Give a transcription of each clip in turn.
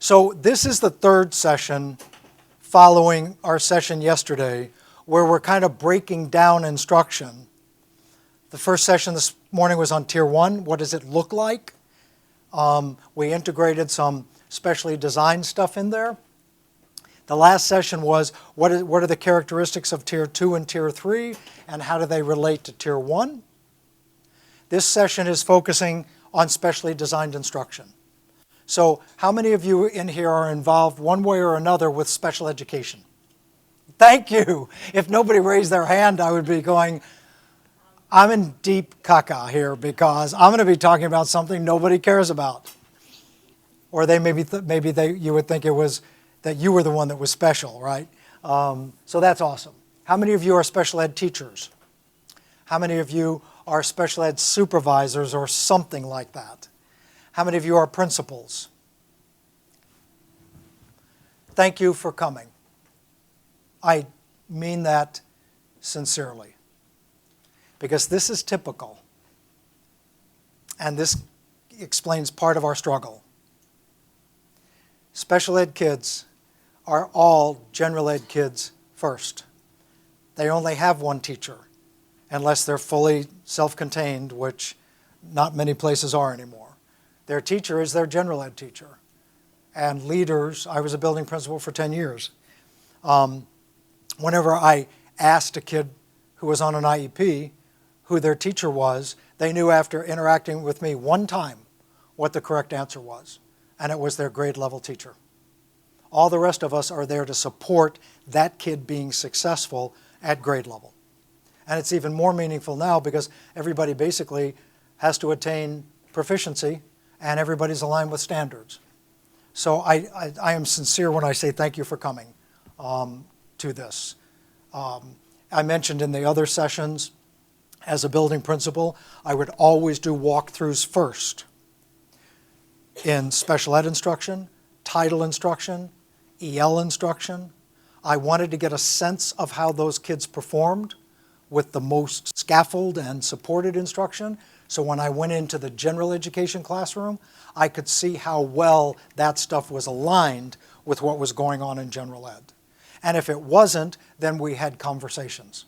So this is the third session following our session yesterday, where we're kind of breaking down instruction. The first session this morning was on Tier 1. What does it look like? We integrated some specially designed stuff in there. The last session was what are the characteristics of Tier 2 and Tier 3, and how do they relate to Tier 1? This session is focusing on specially designed instruction. So how many of you in here are involved one way or another with special education? Thank you. If nobody raised their hand, I would be going, I'm in deep caca here because I'm going to be talking about something nobody cares about. Or they you would think it was that you were the one that was special, right? So that's awesome. How many of you are special ed teachers? How many of you are special ed supervisors or something like that? How many of you are principals? Thank you for coming. I mean that sincerely, because this is typical, and this explains part of our struggle. Special ed kids are all general ed kids first. They only have one teacher, unless they're fully self-contained, which not many places are anymore. Their teacher is their general ed teacher. And leaders, I was a building principal for 10 years. Whenever I asked a kid who was on an IEP who their teacher was, they knew after interacting with me one time what the correct answer was, and it was their grade level teacher. All the rest of us are there to support that kid being successful at grade level. And it's even more meaningful now because everybody basically has to attain proficiency and everybody's aligned with standards. So I am sincere when I say thank you for coming to this. I mentioned in the other sessions, as a building principal, I would always do walkthroughs first in special ed instruction, title instruction, EL instruction. I wanted to get a sense of how those kids performed with the most scaffold and supported instruction. So when I went into the general education classroom, I could see how well that stuff was aligned with what was going on in general ed. And if it wasn't, then we had conversations.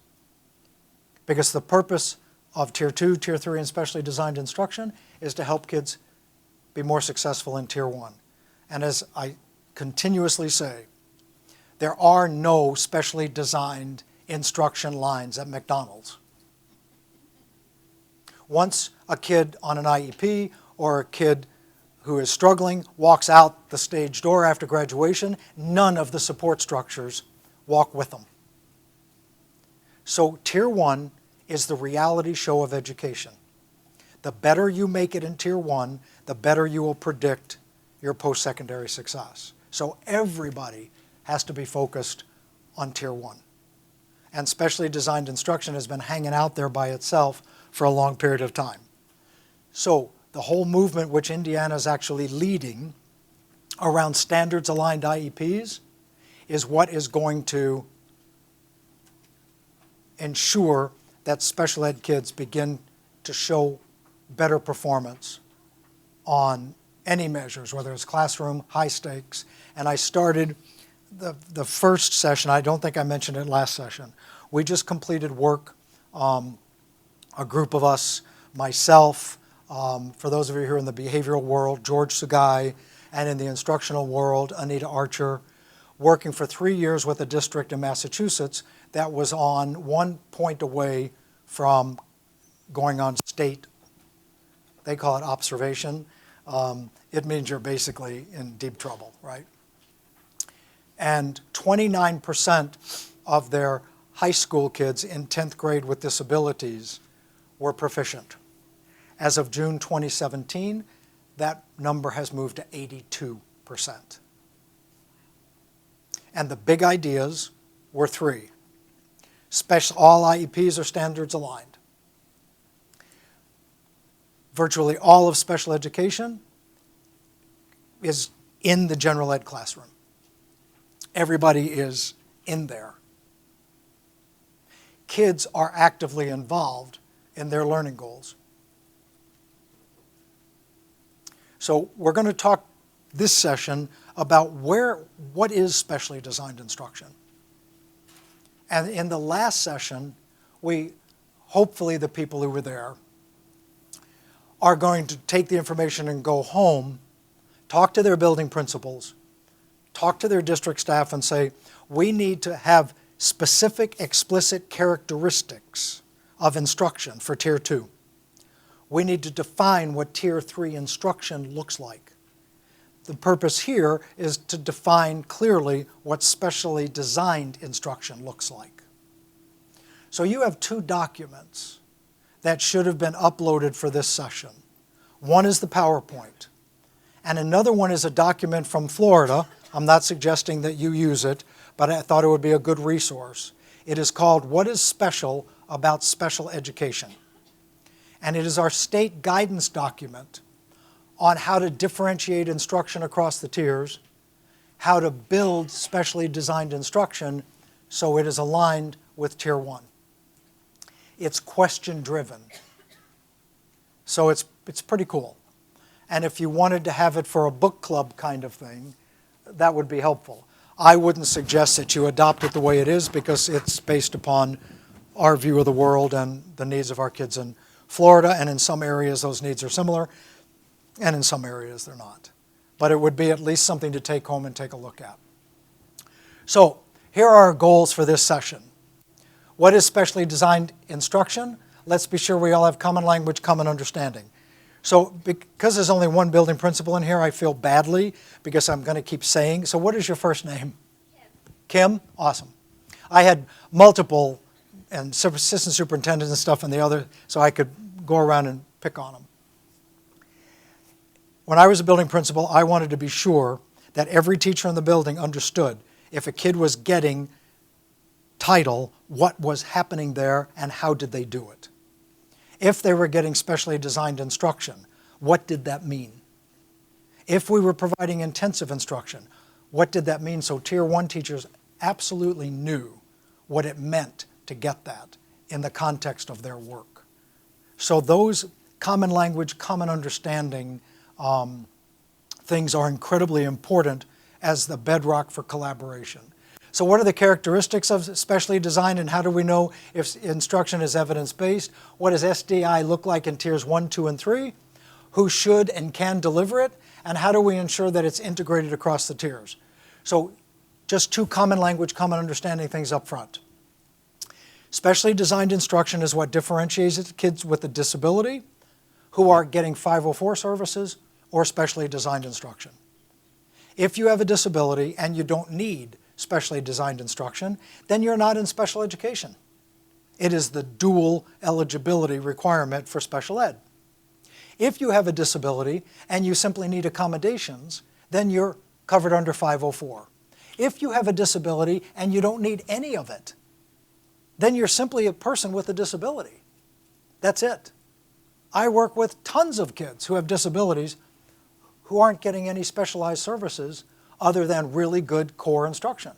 Because the purpose of Tier 2, Tier 3, and specially designed instruction is to help kids be more successful in Tier 1. And as I continuously say, there are no specially designed instruction lines at McDonald's. Once a kid on an IEP or a kid who is struggling walks out the stage door after graduation, none of the support structures walk with them. So Tier 1 is the reality show of education. The better you make it in Tier 1, the better you will predict your post-secondary success. So everybody has to be focused on Tier 1. And specially designed instruction has been hanging out there by itself for a long period of time. So the whole movement which Indiana is actually leading around standards-aligned IEPs is what is going to ensure that special ed kids begin to show better performance on any measures, whether it's classroom, high stakes. And I started the first session, I don't think I mentioned it last session. We just completed work, a group of us, myself, for those of you who are in the behavioral world, George Sugai, and in the instructional world, Anita Archer, working for 3 years with a district in Massachusetts that was on 1 point away from going on state, they call it observation. It means you're basically in deep trouble, right? And 29% of their high school kids in 10th grade with disabilities were proficient. As of June 2017, that number has moved to 82%. And the big ideas were 3. All IEPs are standards aligned. Virtually all of special education is in the general ed classroom. Everybody is in there. Kids are actively involved in their learning goals. So we're going to talk this session about what is specially designed instruction. And in the last session, hopefully the people who were there are going to take the information and go home, talk to their building principals, talk to their district staff and say, we need to have specific, explicit characteristics of instruction for Tier 2. We need to define what Tier 3 instruction looks like. The purpose here is to define clearly what specially designed instruction looks like. So you have 2 documents that should have been uploaded for this session. One is the PowerPoint, and another one is a document from Florida. I'm not suggesting that you use it, but I thought it would be a good resource. It is called What is Special About Special Education? And it is our state guidance document on how to differentiate instruction across the tiers, how to build specially designed instruction so it is aligned with Tier 1. It's question-driven, so it's pretty cool. And if you wanted to have it for a book club kind of thing, that would be helpful. I wouldn't suggest that you adopt it the way it is because it's based upon our view of the world and the needs of our kids in Florida, and in some areas those needs are similar, and in some areas they're not. But it would be at least something to take home and take a look at. So here are our goals for this session. What is specially designed instruction? Let's be sure we all have common language, common understanding. So because there's only one building principal in here, I feel badly because I'm going to keep saying. So what is your first name? Kim. Kim? Awesome. I had multiple and assistant superintendents and stuff in the other, so I could go around and pick on them. When I was a building principal, I wanted to be sure that every teacher in the building understood if a kid was getting title, what was happening there and how did they do it. If they were getting specially designed instruction, what did that mean? If we were providing intensive instruction, what did that mean? So Tier 1 teachers absolutely knew what it meant to get that in the context of their work. So those common language, common understanding things are incredibly important as the bedrock for collaboration. So what are the characteristics of specially designed and how do we know if instruction is evidence-based? What does SDI look like in Tiers 1, 2, and 3? Who should and can deliver it? And how do we ensure that it's integrated across the tiers? So just 2 common language, common understanding things up front. Specially designed instruction is what differentiates kids with a disability who are getting 504 services or specially designed instruction. If you have a disability and you don't need specially designed instruction, then you're not in special education. It is the dual eligibility requirement for special ed. If you have a disability and you simply need accommodations, then you're covered under 504. If you have a disability and you don't need any of it, then you're simply a person with a disability. That's it. I work with tons of kids who have disabilities who aren't getting any specialized services other than really good core instruction,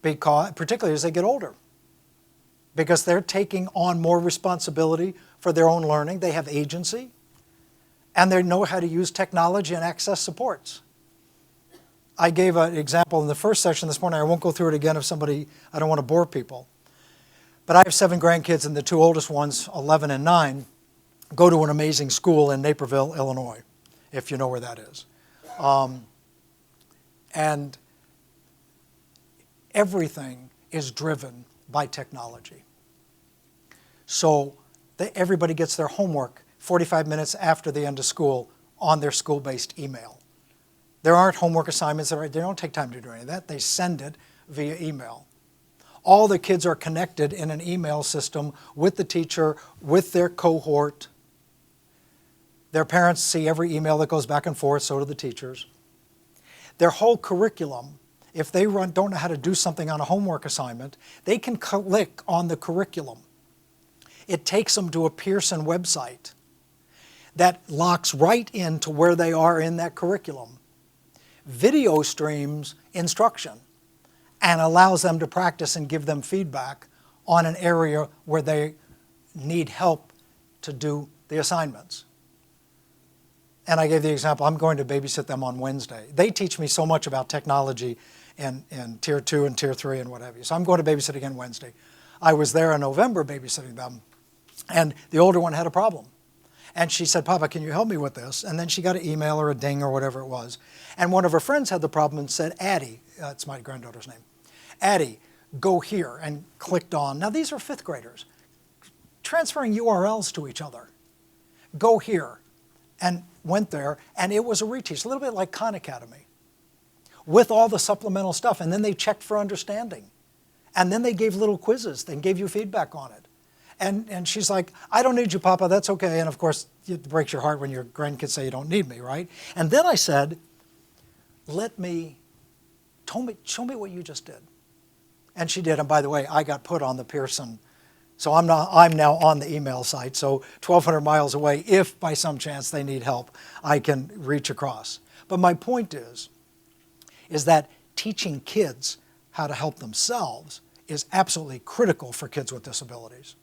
particularly as they get older, because they're taking on more responsibility for their own learning. They have agency, and they know how to use technology and access supports. I gave an example in the first session this morning. I won't go through it again I don't want to bore people. But I have 7 grandkids, and the 2 oldest ones, 11 and 9, go to an amazing school in Naperville, Illinois, if you know where that is. And everything is driven by technology. So everybody gets their homework 45 minutes after the end of school on their school-based email. There aren't homework assignments. They don't take time to do any of that. They send it via email. All the kids are connected in an email system with the teacher, with their cohort. Their parents see every email that goes back and forth, so do the teachers. Their whole curriculum, if they don't know how to do something on a homework assignment, they can click on the curriculum. It takes them to a Pearson website that locks right into where they are in that curriculum. Video streams instruction and allows them to practice and give them feedback on an area where they need help to do the assignments. And I gave the example, I'm going to babysit them on Wednesday. They teach me so much about technology in Tier 2 and Tier 3 and what have you. So I'm going to babysit again Wednesday. I was there in November babysitting them, and the older one had a problem. And she said, Papa, can you help me with this? And then she got an email or a ding or whatever it was. And one of her friends had the problem and said, Addie, that's my granddaughter's name, Addie, go here, and clicked on. Now these are fifth graders, transferring URLs to each other. Go here, and went there, and it was a reteach, a little bit like Khan Academy, with all the supplemental stuff. And then they checked for understanding. And then they gave little quizzes and gave you feedback on it. And she's like, I don't need you, Papa, that's okay. And of course, it breaks your heart when your grandkids say you don't need me, right? And then I said, show me what you just did. And she did. And by the way, I got put on the Pearson. So I'm now on the email site. So 1,200 miles away, if by some chance they need help, I can reach across. But my point is that teaching kids how to help themselves is absolutely critical for kids with disabilities.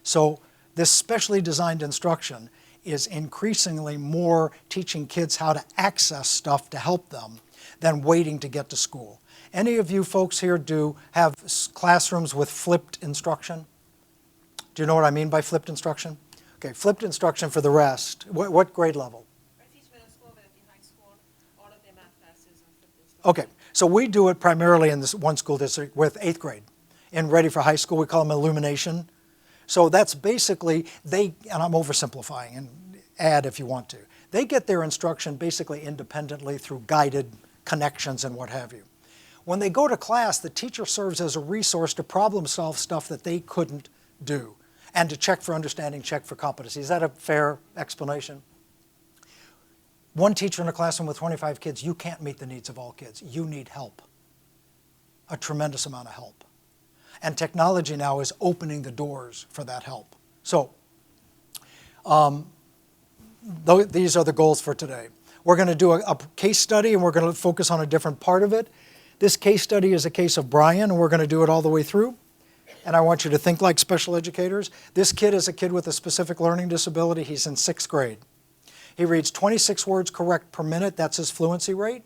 So this specially designed instruction is increasingly more teaching kids how to access stuff to help them than waiting to get to school. Any of you folks here have classrooms with flipped instruction? Do you know what I mean by flipped instruction? Okay, flipped instruction for the rest. What grade level? I teach middle school, but in high school, all of their math classes are flipped instruction. Okay, so we do it primarily in this one school district with 8th grade. And ready for high school, we call them illumination. So that's basically, and I'm oversimplifying, and add if you want to. They get their instruction basically independently through guided connections and what have you. When they go to class, the teacher serves as a resource to problem solve stuff that they couldn't do, and to check for understanding, check for competency. Is that a fair explanation? One teacher in a classroom with 25 kids, you can't meet the needs of all kids. You need help, a tremendous amount of help. And technology now is opening the doors for that help. So these are the goals for today. We're going to do a case study, and we're going to focus on a different part of it. This case study is a case of Brian, and we're going to do it all the way through. And I want you to think like special educators. This kid is a kid with a specific learning disability. He's in 6th grade. He reads 26 words correct per minute. That's his fluency rate.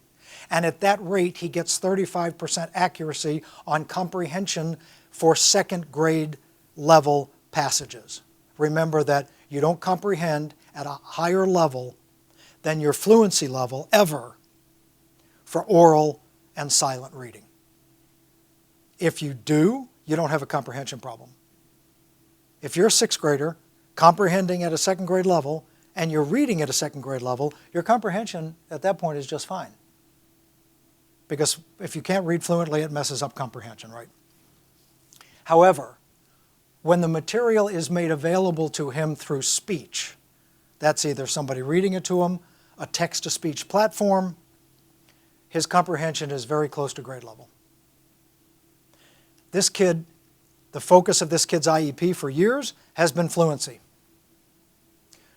And at that rate, he gets 35% accuracy on comprehension for 2nd grade level passages. Remember that you don't comprehend at a higher level than your fluency level ever for oral and silent reading. If you do, you don't have a comprehension problem. If you're a 6th grader comprehending at a 2nd grade level and you're reading at a 2nd grade level, your comprehension at that point is just fine. Because if you can't read fluently, it messes up comprehension, right? However, when the material is made available to him through speech, that's either somebody reading it to him, a text-to-speech platform, his comprehension is very close to grade level. This kid, the focus of this kid's IEP for years has been fluency.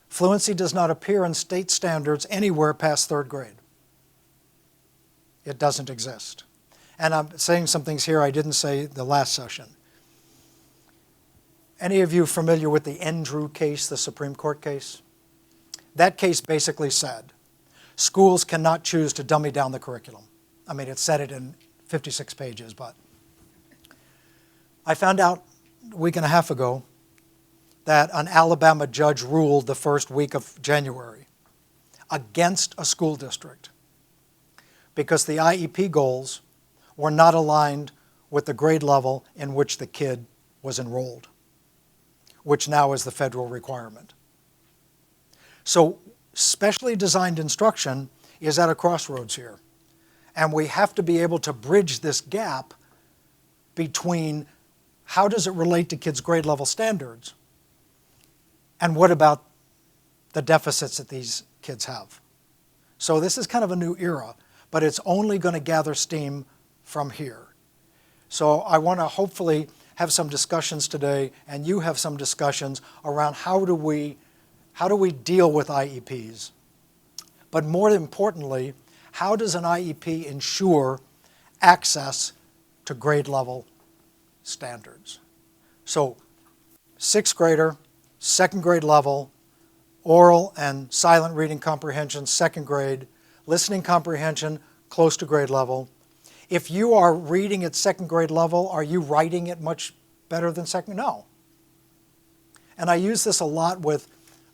Fluency does not appear in state standards anywhere past 3rd grade. It doesn't exist. And I'm saying some things here I didn't say the last session. Any of you familiar with the Andrew case, the Supreme Court case? That case basically said, schools cannot choose to dummy down the curriculum. I mean, it said it in 56 pages, but I found out a week and a half ago that an Alabama judge ruled the first week of January against a school district because the IEP goals were not aligned with the grade level in which the kid was enrolled, which now is the federal requirement. So specially designed instruction is at a crossroads here. And we have to be able to bridge this gap between how does it relate to kids' grade level standards and what about the deficits that these kids have. So this is kind of a new era, but it's only going to gather steam from here. So I want to hopefully have some discussions today, and you have some discussions around how do we deal with IEPs. But more importantly, how does an IEP ensure access to grade level standards? So 6th grader, 2nd grade level, oral and silent reading comprehension, second grade, listening comprehension, close to grade level. If you are reading at second grade level, are you writing it much better than second? No. And I use this a lot with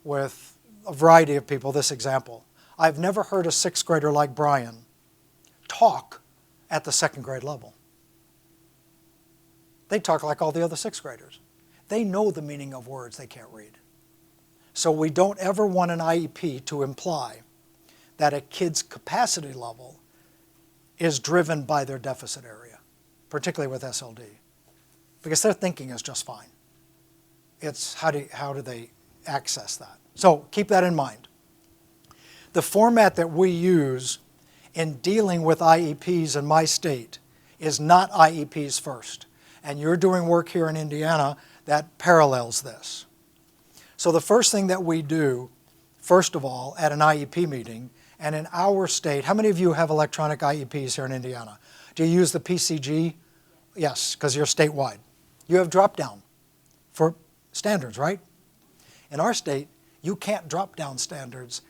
a variety of people, this example. I've never heard a sixth grader like Brian talk at the second grade level. They talk like all the other sixth graders. They know the meaning of words they can't read. So we don't ever want an IEP to imply that a kid's capacity level is driven by their deficit area, particularly with SLD, because their thinking is just fine. It's how do they access that? So keep that in mind. The format that we use in dealing with IEPs in my state is not IEPs first. And you're doing work here in Indiana that parallels this. So the first thing that we do, first of all, at an IEP meeting, and in our state, how many of you have electronic IEPs here in Indiana? Do you use the PCG? Yes, because you're statewide. You have drop-down for standards, right? In our state, you can't drop down standards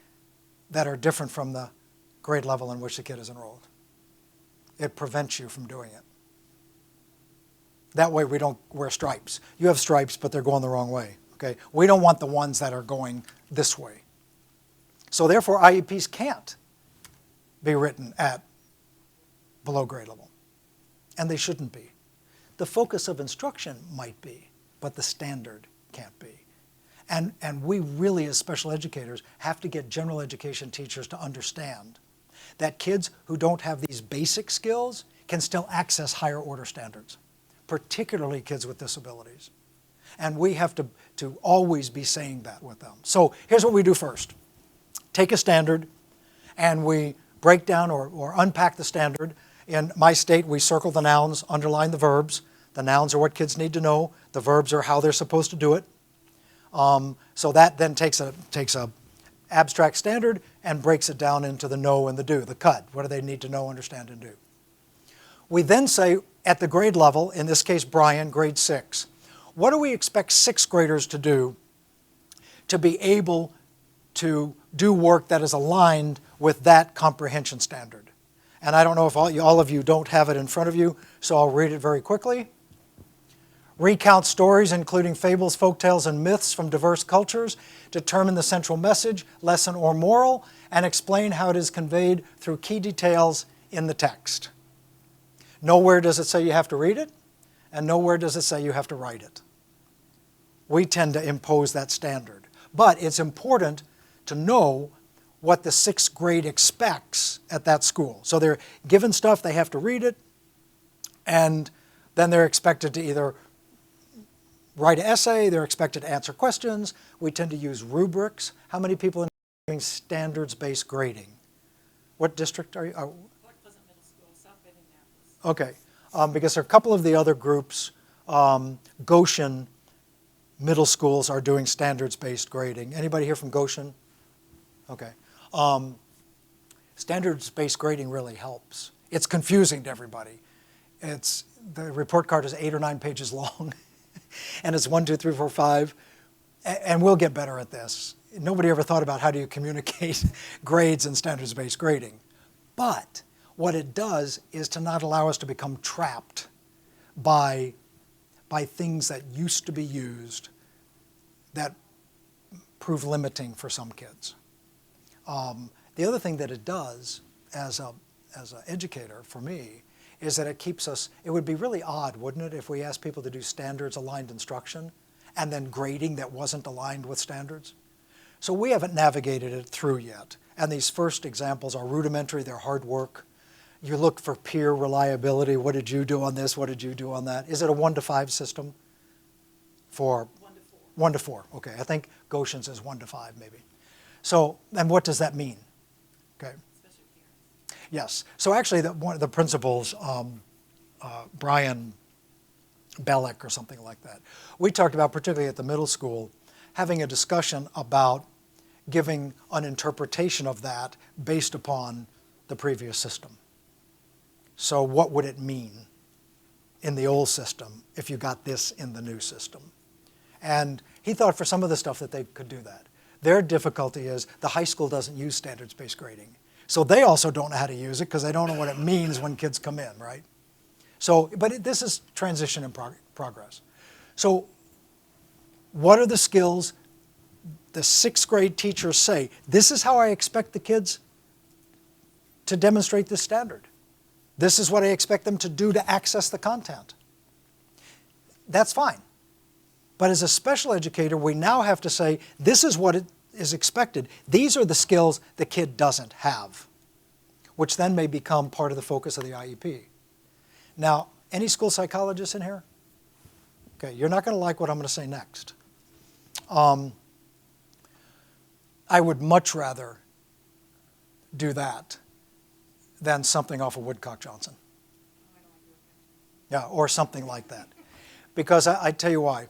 that are different from the grade level in which the kid is enrolled. It prevents you from doing it. That way we don't wear stripes. You have stripes, but they're going the wrong way. Okay? We don't want the ones that are going this way. So therefore, IEPs can't be written at below grade level. And they shouldn't be. The focus of instruction might be, but the standard can't be. And we really, as special educators, have to get general education teachers to understand that kids who don't have these basic skills can still access higher order standards, particularly kids with disabilities. And we have to always be saying that with them. So here's what we do first. Take a standard, and we break down or unpack the standard. In my state, we circle the nouns, underline the verbs. The nouns are what kids need to know. The verbs are how they're supposed to do it. So that then takes a abstract standard and breaks it down into the know and the do, the CUD. What do they need to know, understand, and do? We then say, at the grade level, in this case, Brian, grade 6, what do we expect sixth graders to do to be able to do work that is aligned with that comprehension standard? And I don't know if all of you don't have it in front of you, so I'll read it very quickly. Recount stories, including fables, folktales, and myths from diverse cultures, determine the central message, lesson, or moral, and explain how it is conveyed through key details in the text. Nowhere does it say you have to read it, and nowhere does it say you have to write it. We tend to impose that standard. But it's important to know what the sixth grade expects at that school. So they're given stuff, they have to read it, and then they're expected to either write an essay, they're expected to answer questions. We tend to use rubrics. How many people are doing standards-based grading? What district are you? North Pleasant Middle School, South Bend, Indianapolis. Okay, because there are a couple of the other groups, Goshen middle schools are doing standards-based grading. Anybody here from Goshen? Okay. Standards-based grading really helps. It's confusing to everybody. The report card is 8 or 9 pages long, and it's 1, 2, 3, 4, 5, and we'll get better at this. Nobody ever thought about how do you communicate grades in standards-based grading. But what it does is to not allow us to become trapped by things that used to be used that prove limiting for some kids. The other thing that it does as an educator for me is that it keeps us, it would be really odd, wouldn't it, if we asked people to do standards-aligned instruction and then grading that wasn't aligned with standards? So we haven't navigated it through yet. And these first examples are rudimentary, they're hard work. You look for peer reliability. What did you do on this? What did you do on that? Is it a 1 to 5 system? For 1 to 4. 1 to 4, okay. I think Goshen's is 1 to 5 maybe. So, and what does that mean? Okay. Special care. Yes. So actually, one of the principals, Brian Bellick or something like that, we talked about, particularly at the middle school, having a discussion about giving an interpretation of that based upon the previous system. So what would it mean in the old system if you got this in the new system? And he thought for some of the stuff that they could do that. Their difficulty is the high school doesn't use standards-based grading. So they also don't know how to use it because they don't know what it means when kids come in, right? So, but this is transition in progress. So what are the skills the 6th grade teachers say, this is how I expect the kids to demonstrate this standard. This is what I expect them to do to access the content. That's fine. But as a special educator, we now have to say, this is what it is expected. These are the skills the kid doesn't have, which then may become part of the focus of the IEP. Now, any school psychologists in here? Okay, you're not going to like what I'm going to say next. I would much rather do that than something off of Woodcock Johnson. Yeah, or something like that. Because I tell you why.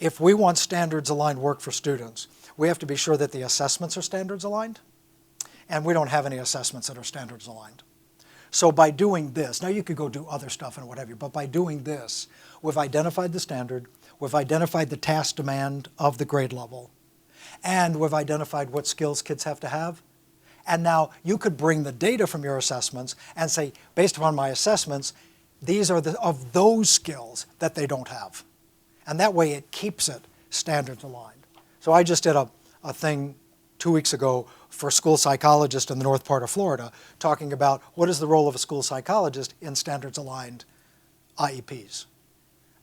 If we want standards-aligned work for students, we have to be sure that the assessments are standards-aligned, and we don't have any assessments that are standards-aligned. So by doing this, now you could go do other stuff and what have you, but by doing this, we've identified the standard, we've identified the task demand of the grade level, and we've identified what skills kids have to have. And now you could bring the data from your assessments and say, based upon my assessments, these are of those skills that they don't have. And that way it keeps it standards aligned. So I just did a thing 2 weeks ago for school psychologists in the north part of Florida, talking about what is the role of a school psychologist in standards aligned IEPs.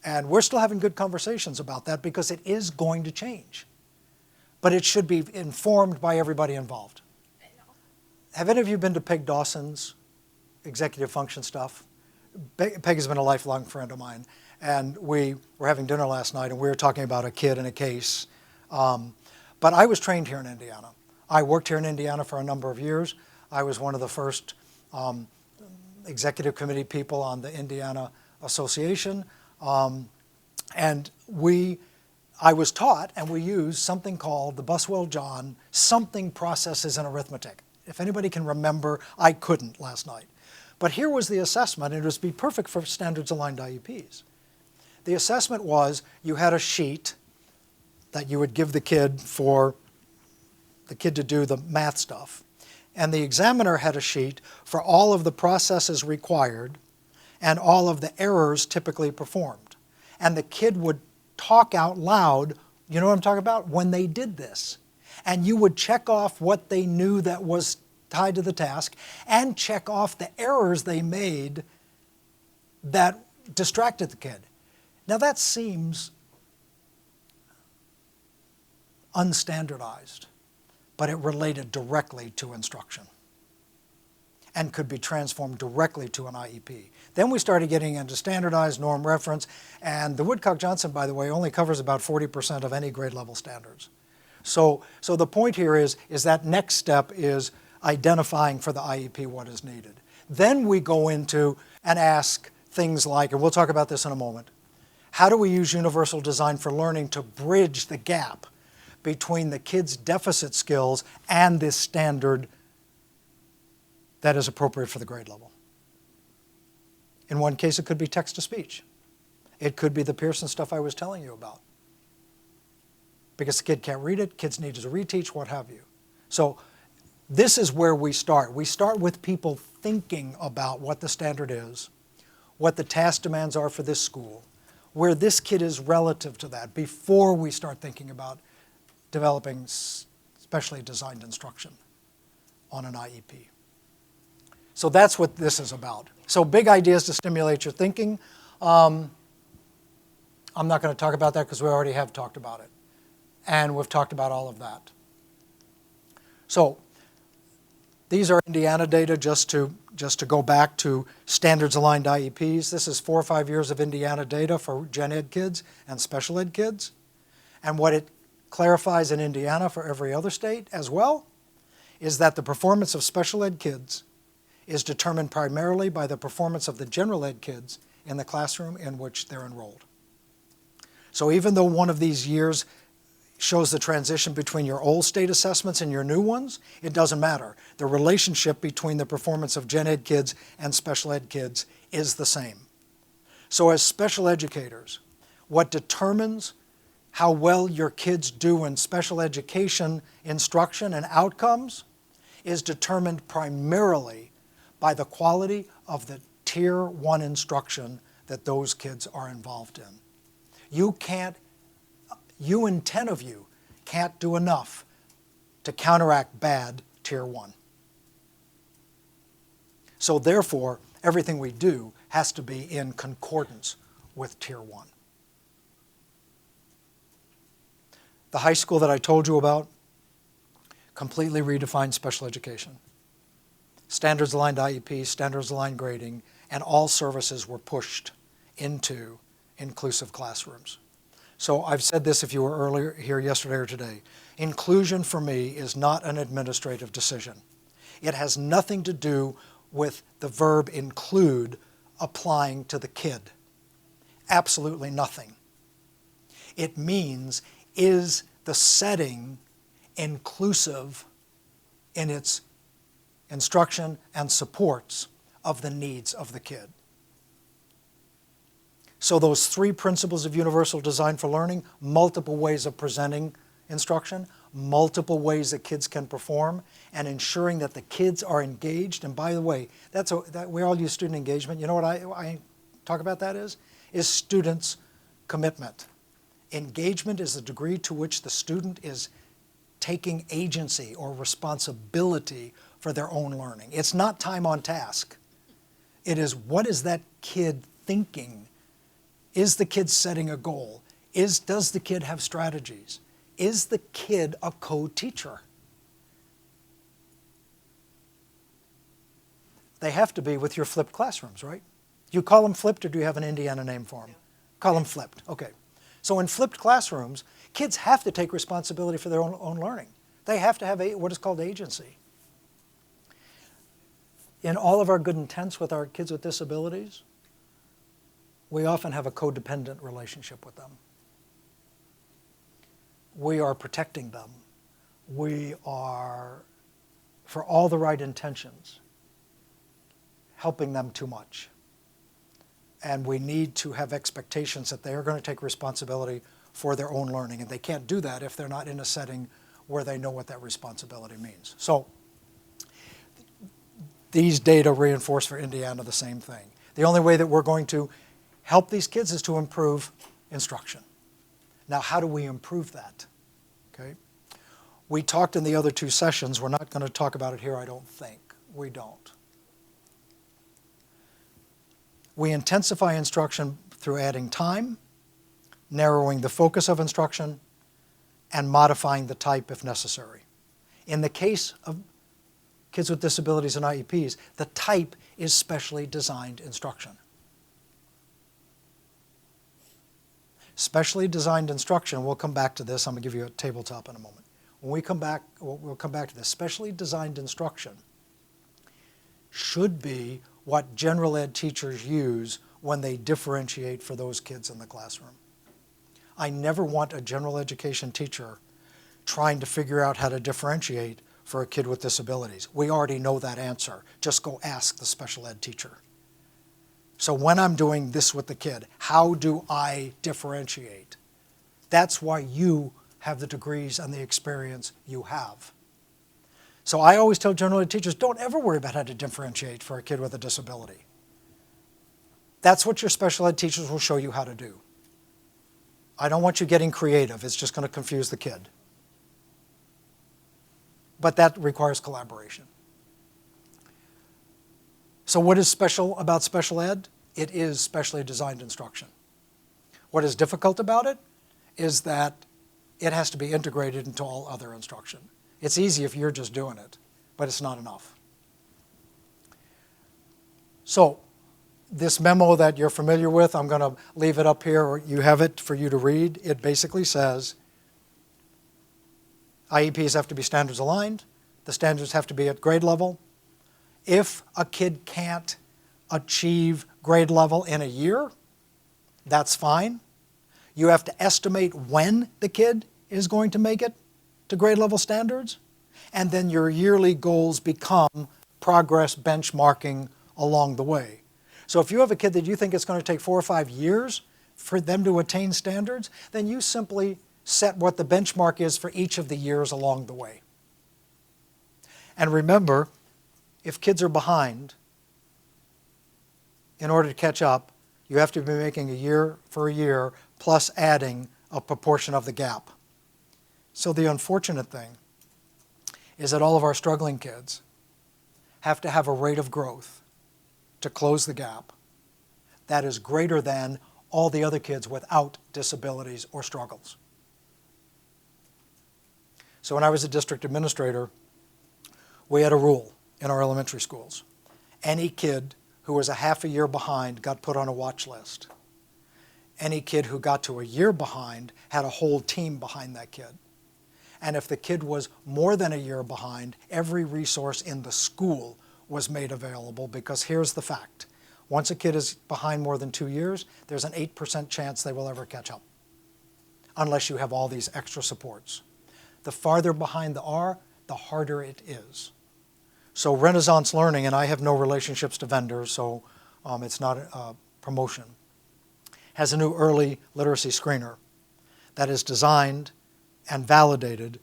And we're still having good conversations about that because it is going to change. But it should be informed by everybody involved. Have any of you been to Peg Dawson's executive function stuff? Peg has been a lifelong friend of mine, and we were having dinner last night, and we were talking about a kid in a case. But I was trained here in Indiana. I worked here in Indiana for a number of years. I was one of the first executive committee people on the Indiana Association. And I was taught, and we used something called the Buswell-John something processes in arithmetic. If anybody can remember, I couldn't last night. But here was the assessment, and it was be perfect for standards-aligned IEPs. The assessment was you had a sheet that you would give the kid for the kid to do the math stuff. And the examiner had a sheet for all of the processes required and all of the errors typically performed. And the kid would talk out loud, you know what I'm talking about, when they did this. And you would check off what they knew that was tied to the task and check off the errors they made that distracted the kid. Now that seems unstandardized, but it related directly to instruction and could be transformed directly to an IEP. Then we started getting into standardized norm reference, and the Woodcock-Johnson, by the way, only covers about 40% of any grade level standards. So the point here is that next step is identifying for the IEP what is needed. Then we go into and ask things like, and we'll talk about this in a moment, how do we use universal design for learning to bridge the gap between the kids' deficit skills and this standard that is appropriate for the grade level? In one case, it could be text-to-speech. It could be the Pearson stuff I was telling you about. Because the kid can't read it, kids need to reteach, what have you. So this is where we start. We start with people thinking about what the standard is, what the task demands are for this school, where this kid is relative to that before we start thinking about developing specially designed instruction on an IEP. So that's what this is about. So big ideas to stimulate your thinking. I'm not going to talk about that because we already have talked about it. And we've talked about all of that. So these are Indiana data just to go back to standards-aligned IEPs. This is 4 or 5 years of Indiana data for gen ed kids and special ed kids. And what it clarifies in Indiana for every other state as well is that the performance of special ed kids is determined primarily by the performance of the general ed kids in the classroom in which they're enrolled. So even though one of these years shows the transition between your old state assessments and your new ones, it doesn't matter. The relationship between the performance of gen ed kids and special ed kids is the same. So as special educators, what determines how well your kids do in special education instruction and outcomes is determined primarily by the quality of the Tier 1 instruction that those kids are involved in. You and 10 of you can't do enough to counteract bad Tier 1. So therefore, everything we do has to be in concordance with Tier 1. The high school that I told you about completely redefined special education. Standards-aligned IEP, standards-aligned grading, and all services were pushed into inclusive classrooms. So I've said this if you were earlier here yesterday or today. Inclusion for me is not an administrative decision. It has nothing to do with the verb include applying to the kid. Absolutely nothing. It means, is the setting inclusive in its instruction and supports of the needs of the kid? So those 3 principles of universal design for learning, multiple ways of presenting instruction, multiple ways that kids can perform, and ensuring that the kids are engaged. And by the way, we all use student engagement. You know what I talk about that is students' commitment. Engagement is the degree to which the student is taking agency or responsibility for their own learning. It's not time on task. It is, what is that kid thinking? Is the kid setting a goal? Does the kid have strategies? Is the kid a co-teacher? They have to be with your flipped classrooms, right? Do you call them flipped, or do you have an Indiana name for them? Call them flipped, okay. So in flipped classrooms, kids have to take responsibility for their own learning. They have to have what is called agency. In all of our good intents with our kids with disabilities, we often have a codependent relationship with them. We are protecting them. We are, for all the right intentions, helping them too much. And we need to have expectations that they are going to take responsibility for their own learning. And they can't do that if they're not in a setting where they know what that responsibility means. So these data reinforce for Indiana the same thing. The only way that we're going to help these kids is to improve instruction. Now, how do we improve that? Okay. We talked in the other 2 sessions. We're not going to talk about it here, I don't think. We don't. We intensify instruction through adding time, narrowing the focus of instruction, and modifying the type if necessary. In the case of kids with disabilities and IEPs, the type is specially designed instruction. Specially designed instruction, we'll come back to this. I'm going to give you a tabletop in a moment. When we come back, we'll come back to this. Specially designed instruction should be what general ed teachers use when they differentiate for those kids in the classroom. I never want a general education teacher trying to figure out how to differentiate for a kid with disabilities. We already know that answer. Just go ask the special ed teacher. So when I'm doing this with the kid, how do I differentiate? That's why you have the degrees and the experience you have. So I always tell general ed teachers, don't ever worry about how to differentiate for a kid with a disability. That's what your special ed teachers will show you how to do. I don't want you getting creative. It's just going to confuse the kid. But that requires collaboration. So what is special about special ed? It is specially designed instruction. What is difficult about it is that it has to be integrated into all other instruction. It's easy if you're just doing it, but it's not enough. So this memo that you're familiar with, I'm going to leave it up here, or you have it for you to read. It basically says IEPs have to be standards aligned. The standards have to be at grade level. If a kid can't achieve grade level in a year, that's fine. You have to estimate when the kid is going to make it to grade level standards, and then your yearly goals become progress benchmarking along the way. So if you have a kid that you think it's going to take 4 or 5 years for them to attain standards, then you simply set what the benchmark is for each of the years along the way. And remember, if kids are behind, in order to catch up, you have to be making a year for a year plus adding a proportion of the gap. So the unfortunate thing is that all of our struggling kids have to have a rate of growth to close the gap that is greater than all the other kids without disabilities or struggles. So when I was a district administrator, we had a rule in our elementary schools. Any kid who was a half a year behind got put on a watch list. Any kid who got to a year behind had a whole team behind that kid. And if the kid was more than a year behind, every resource in the school was made available, because here's the fact. Once a kid is behind more than 2 years, there's an 8% chance they will ever catch up, unless you have all these extra supports. The farther behind they are, the harder it is. So Renaissance Learning, and I have no relationships to vendors, so it's not a promotion, has a new early literacy screener that is designed and validated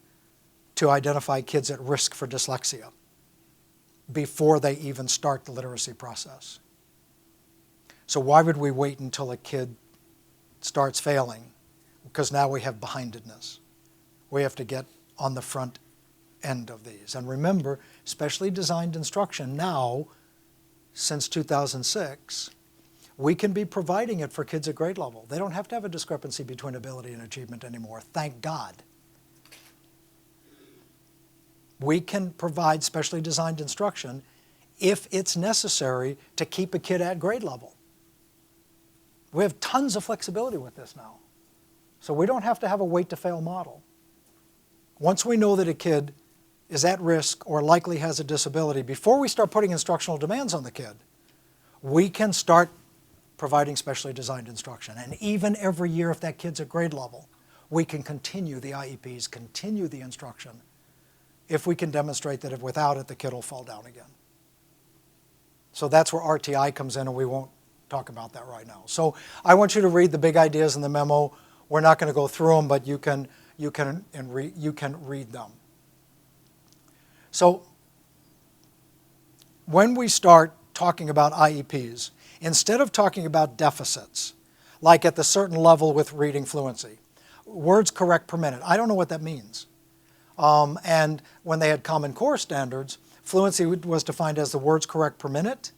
to identify kids at risk for dyslexia before they even start the literacy process. So why would we wait until a kid starts failing? Because now we have behindedness. We have to get on the front end of these. And remember, specially designed instruction now, since 2006, we can be providing it for kids at grade level. They don't have to have a discrepancy between ability and achievement anymore, thank God. We can provide specially designed instruction if it's necessary to keep a kid at grade level. We have tons of flexibility with this now. So we don't have to have a wait to fail model. Once we know that a kid is at risk or likely has a disability, before we start putting instructional demands on the kid, we can start providing specially designed instruction. And even every year, if that kid's at grade level, we can continue the IEPs, continue the instruction, if we can demonstrate that if without it, the kid will fall down again. So that's where RTI comes in, and we won't talk about that right now. So I want you to read the big ideas in the memo. We're not going to go through them, but you can read them. So when we start talking about IEPs, instead of talking about deficits, like at the certain level with reading fluency, words correct per minute, I don't know what that means. And when they had Common Core standards, fluency was defined as the words correct per minute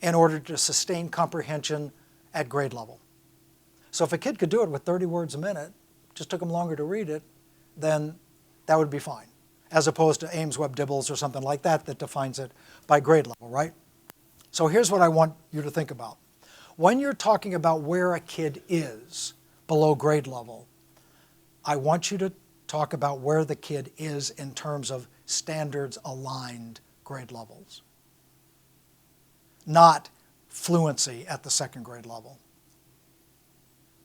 in order to sustain comprehension at grade level. So if a kid could do it with 30 words a minute, just took them longer to read it, then that would be fine, as opposed to Ames, Webb, Dibbles, or something like that that defines it by grade level, right? So here's what I want you to think about. When you're talking about where a kid is below grade level, I want you to talk about where the kid is in terms of standards-aligned grade levels, not fluency at the second grade level.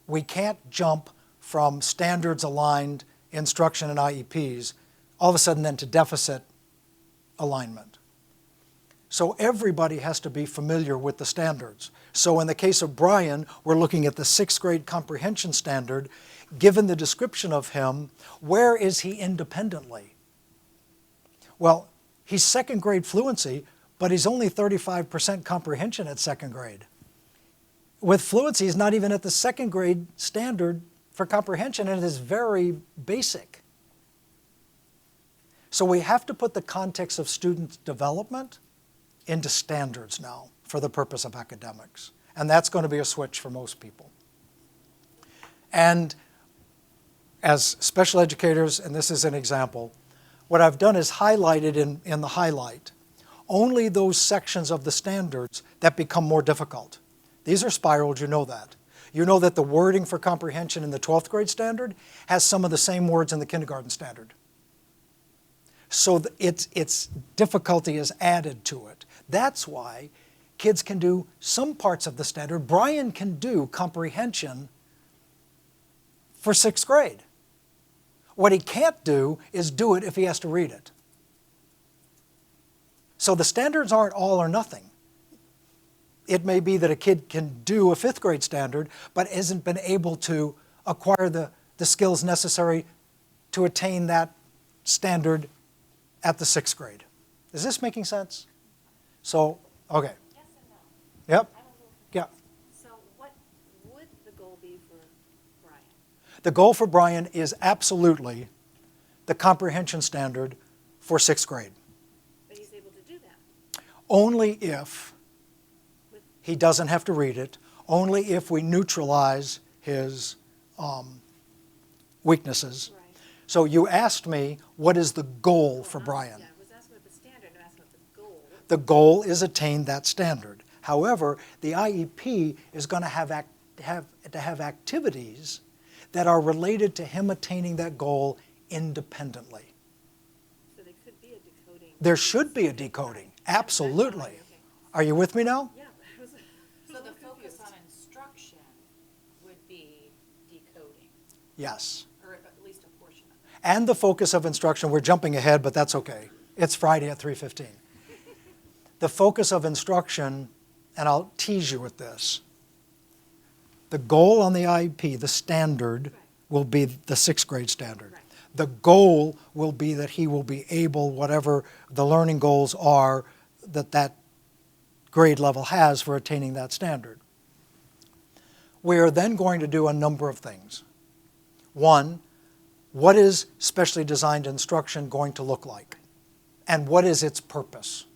We can't jump from standards-aligned instruction and IEPs all of a sudden then to deficit alignment. So everybody has to be familiar with the standards. So in the case of Brian, we're looking at the 6th grade comprehension standard. Given the description of him, where is he independently? Well, he's 2nd grade fluency, but he's only 35% comprehension at 2nd grade. With fluency, he's not even at the 2nd grade standard for comprehension, and it is very basic. So we have to put the context of student development into standards now for the purpose of academics. And that's going to be a switch for most people. And as special educators, and this is an example, what I've done is highlighted in the highlight only those sections of the standards that become more difficult. These are spiraled, you know that. You know that the wording for comprehension in the 12th grade standard has some of the same words in the kindergarten standard. So its difficulty is added to it. That's why kids can do some parts of the standard. Brian can do comprehension for 6th grade. What he can't do is do it if he has to read it. So the standards aren't all or nothing. It may be that a kid can do a 5th grade standard, but hasn't been able to acquire the skills necessary to attain that standard at the 6th grade. Is this making sense? So, okay. Yes and no. Yep. I'm a little confused. Yeah. So what would the goal be for Brian? The goal for Brian is absolutely the comprehension standard for 6th grade. But he's able to do that. Only if he doesn't have to read it, only if we neutralize his weaknesses. Right. So you asked me, what is the goal for Brian? Yeah, I was asking about the standard, I'm asking about the goal. The goal is attain that standard. However, the IEP is going to have activities that are related to him attaining that goal independently. So there could be a decoding. There should be a decoding, absolutely. Okay. Are you with me now? Yeah, I was So the focus on instruction would be decoding, Yes. or at least a portion of it. And the focus of instruction, we're jumping ahead, but that's okay. It's Friday at 3:15. The focus of instruction, and I'll tease you with this, the goal on the IEP, the standard, will be the 6th grade standard. Right. The goal will be that he will be able, whatever the learning goals are that grade level has for attaining that standard. We are then going to do a number of things. One, what is specially designed instruction going to look like? And what is its purpose?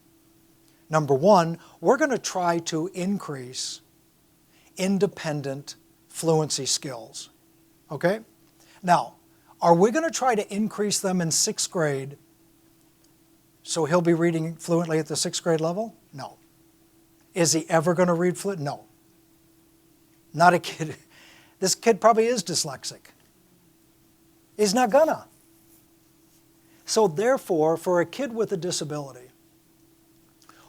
Number one, we're going to try to increase independent fluency skills. Okay? Now, are we going to try to increase them in 6th grade so he'll be reading fluently at the 6th grade level? No. Is he ever going to read fluent? No. Not a kid. This kid probably is dyslexic. He's not gonna. So therefore, for a kid with a disability,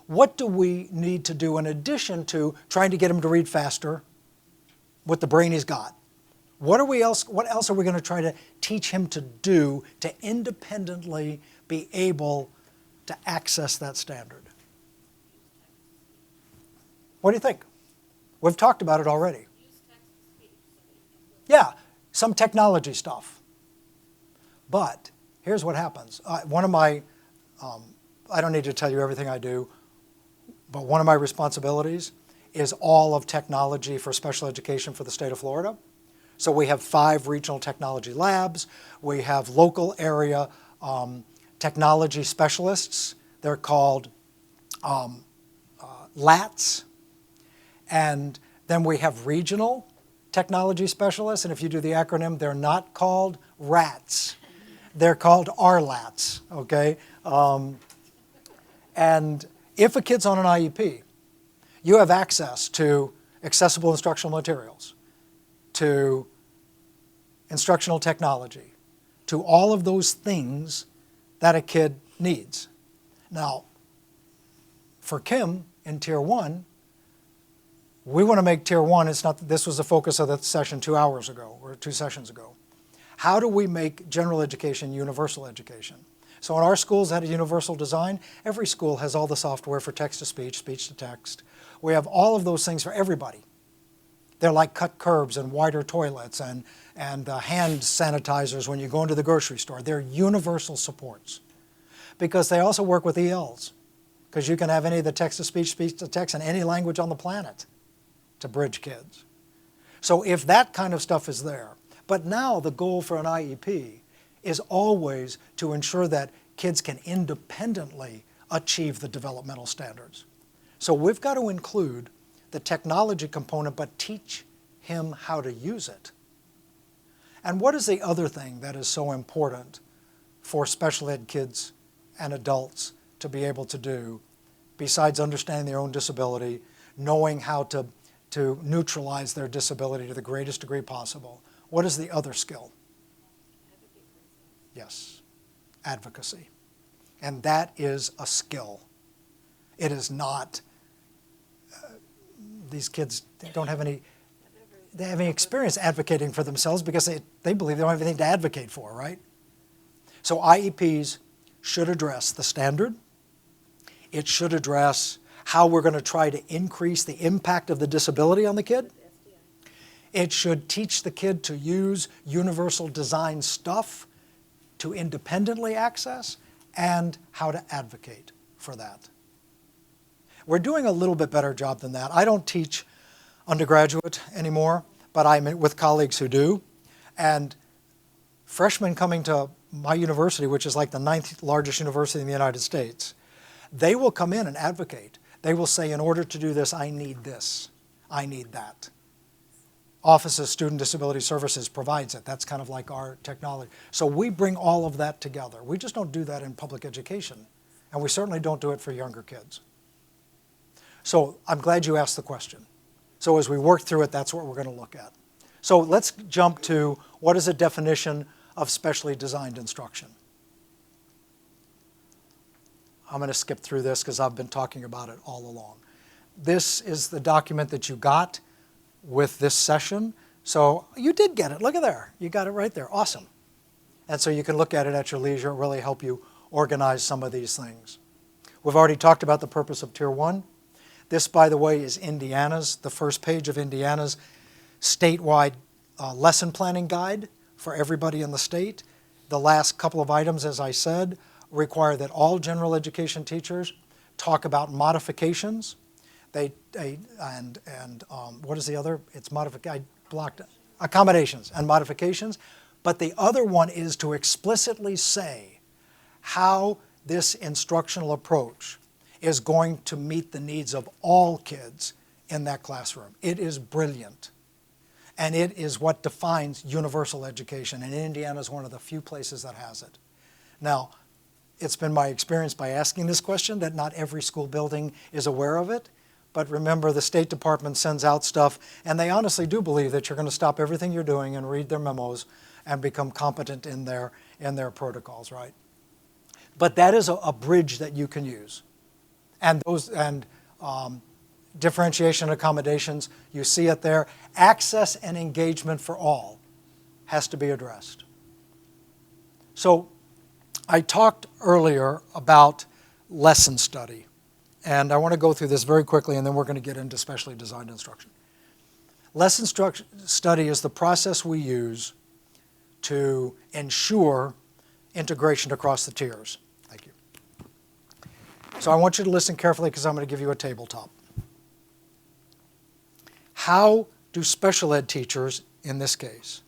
what do we need to do in addition to trying to get him to read faster with the brain he's got? What else are we going to try to teach him to do to independently be able to access that standard? What do you think? We've talked about it already. Yeah, some technology stuff. But here's what happens. One of my, I don't need to tell you everything I do, but one of my responsibilities is all of technology for special education for the state of Florida. So we have 5 regional technology labs. We have local area technology specialists. They're called LATs. And then we have regional technology specialists. And if you do the acronym, they're not called RATs. They're called RLATs, okay? And if a kid's on an IEP, you have access to accessible instructional materials, to instructional technology, to all of those things that a kid needs. Now, for Kim in Tier 1, we want to make Tier 1, it's not, this was the focus of the session 2 hours ago, or 2 sessions ago. How do we make general education universal education? So in our schools that have universal design, every school has all the software for text-to-speech, speech-to-text. We have all of those things for everybody. They're like cut curbs and wider toilets and hand sanitizers when you go into the grocery store. They're universal supports because they also work with ELs, because you can have any of the text-to-speech, speech-to-text in any language on the planet to bridge kids. So if that kind of stuff is there, but now the goal for an IEP is always to ensure that kids can independently achieve the developmental standards. So we've got to include the technology component, but teach him how to use it. And what is the other thing that is so important for special ed kids and adults to be able to do, besides understanding their own disability, knowing how to neutralize their disability to the greatest degree possible? What is the other skill? Yes, advocacy. And that is a skill. It is not, these kids don't have any, they have any experience advocating for themselves because they believe they don't have anything to advocate for, right? So IEPs should address the standard. It should address how we're going to try to increase the impact of the disability on the kid. It should teach the kid to use universal design stuff to independently access and how to advocate for that. We're doing a little bit better job than that. I don't teach undergraduate anymore, but I'm with colleagues who do. And freshmen coming to my university, which is like the 9th largest university in the United States, they will come in and advocate. They will say, in order to do this, I need this, I need that. Office of Student Disability Services provides it. That's kind of like our technology. So we bring all of that together. We just don't do that in public education, and we certainly don't do it for younger kids. So I'm glad you asked the question. So as we work through it, that's what we're going to look at. So let's jump to what is a definition of specially designed instruction. I'm going to skip through this because I've been talking about it all along. This is the document that you got with this session. So you did get it. Look at there. You got it right there. Awesome. And so you can look at it at your leisure. It really help you organize some of these things. We've already talked about the purpose of Tier 1. This, by the way, is Indiana's, the first page of Indiana's statewide lesson planning guide for everybody in the state. The last couple of items, as I said, require that all general education teachers talk about modifications. What is the other? It's I blocked it. Accommodations and modifications. But the other one is to explicitly say how this instructional approach is going to meet the needs of all kids in that classroom. It is brilliant. And it is what defines universal education. And Indiana is one of the few places that has it. Now, it's been my experience by asking this question that not every school building is aware of it. But remember, the State Department sends out stuff, and they honestly do believe that you're going to stop everything you're doing and read their memos and become competent in their protocols, right? But that is a bridge that you can use. And differentiation accommodations, you see it there. Access and engagement for all has to be addressed. So I talked earlier about lesson study. And I want to go through this very quickly, and then we're going to get into specially designed instruction. Lesson study is the process we use to ensure integration across the tiers. Thank you. So I want you to listen carefully because I'm going to give you a tabletop. How do special ed teachers, in this case,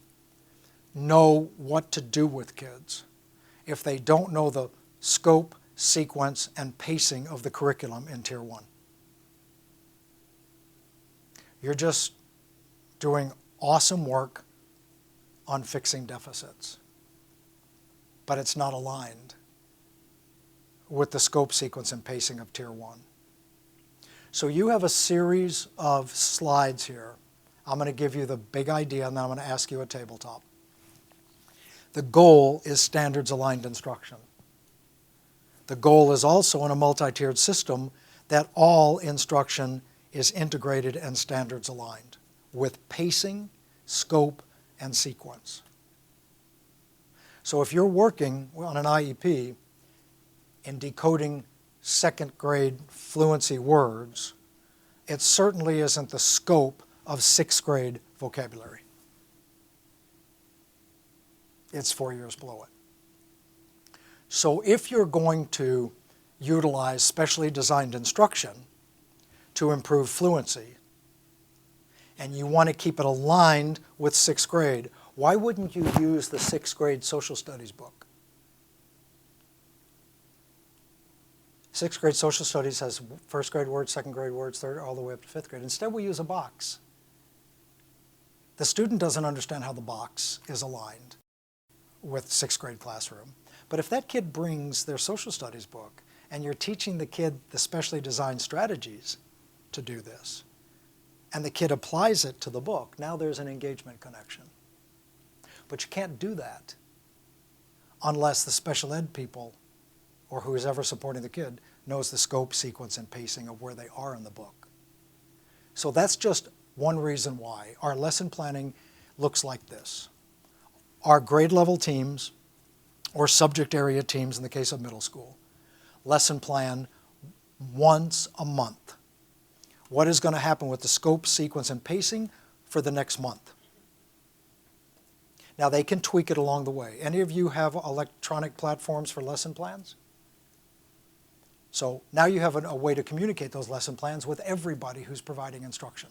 know what to do with kids if they don't know the scope, sequence, and pacing of the curriculum in Tier 1? You're just doing awesome work on fixing deficits, but it's not aligned with the scope, sequence, and pacing of Tier 1. So you have a series of slides here. I'm going to give you the big idea, and then I'm going to ask you a tabletop. The goal is standards-aligned instruction. The goal is also in a multi-tiered system that all instruction is integrated and standards aligned with pacing, scope, and sequence. So if you're working on an IEP in decoding second grade fluency words, it certainly isn't the scope of sixth grade vocabulary. It's 4 years below it. So if you're going to utilize specially designed instruction to improve fluency, and you want to keep it aligned with sixth grade, why wouldn't you use the sixth grade social studies book? Sixth grade social studies has first grade words, second grade words, third, all the way up to fifth grade. Instead, we use a box. The student doesn't understand how the box is aligned with sixth grade classroom. But if that kid brings their social studies book and you're teaching the kid the specially designed strategies to do this, and the kid applies it to the book, now there's an engagement connection. But you can't do that unless the special ed people, or who is ever supporting the kid, knows the scope, sequence, and pacing of where they are in the book. So that's just one reason why our lesson planning looks like this. Our grade level teams, or subject area teams in the case of middle school, lesson plan once a month. What is going to happen with the scope, sequence, and pacing for the next month? Now, they can tweak it along the way. Any of you have electronic platforms for lesson plans? So now you have a way to communicate those lesson plans with everybody who's providing instruction.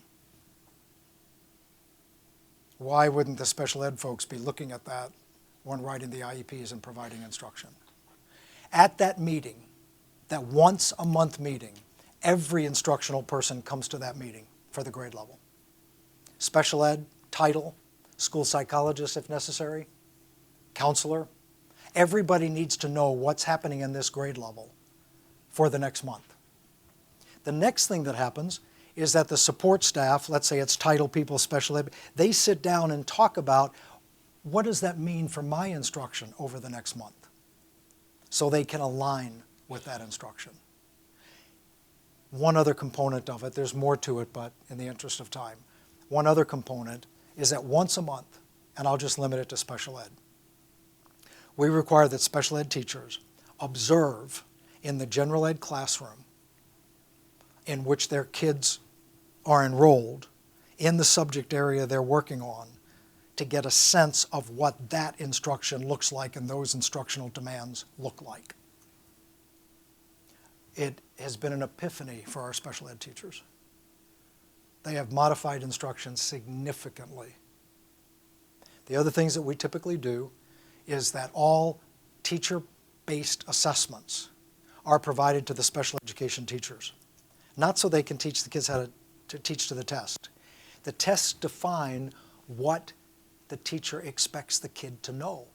Why wouldn't the special ed folks be looking at that when writing the IEPs and providing instruction? At that meeting, that once a month meeting, every instructional person comes to that meeting for the grade level. Special ed, title, school psychologist if necessary, counselor. Everybody needs to know what's happening in this grade level for the next month. The next thing that happens is that the support staff, let's say it's title people, special ed, they sit down and talk about what does that mean for my instruction over the next month, so they can align with that instruction. One other component of it, there's more to it, but in the interest of time, one other component is that once a month, and I'll just limit it to special ed, we require that special ed teachers observe in the general ed classroom in which their kids are enrolled in the subject area they're working on to get a sense of what that instruction looks like and those instructional demands look like. It has been an epiphany for our special ed teachers. They have modified instruction significantly. The other things that we typically do is that all teacher-based assessments are provided to the special education teachers. Not so they can teach the kids how to teach to the test. The tests define what the teacher expects the kid to know.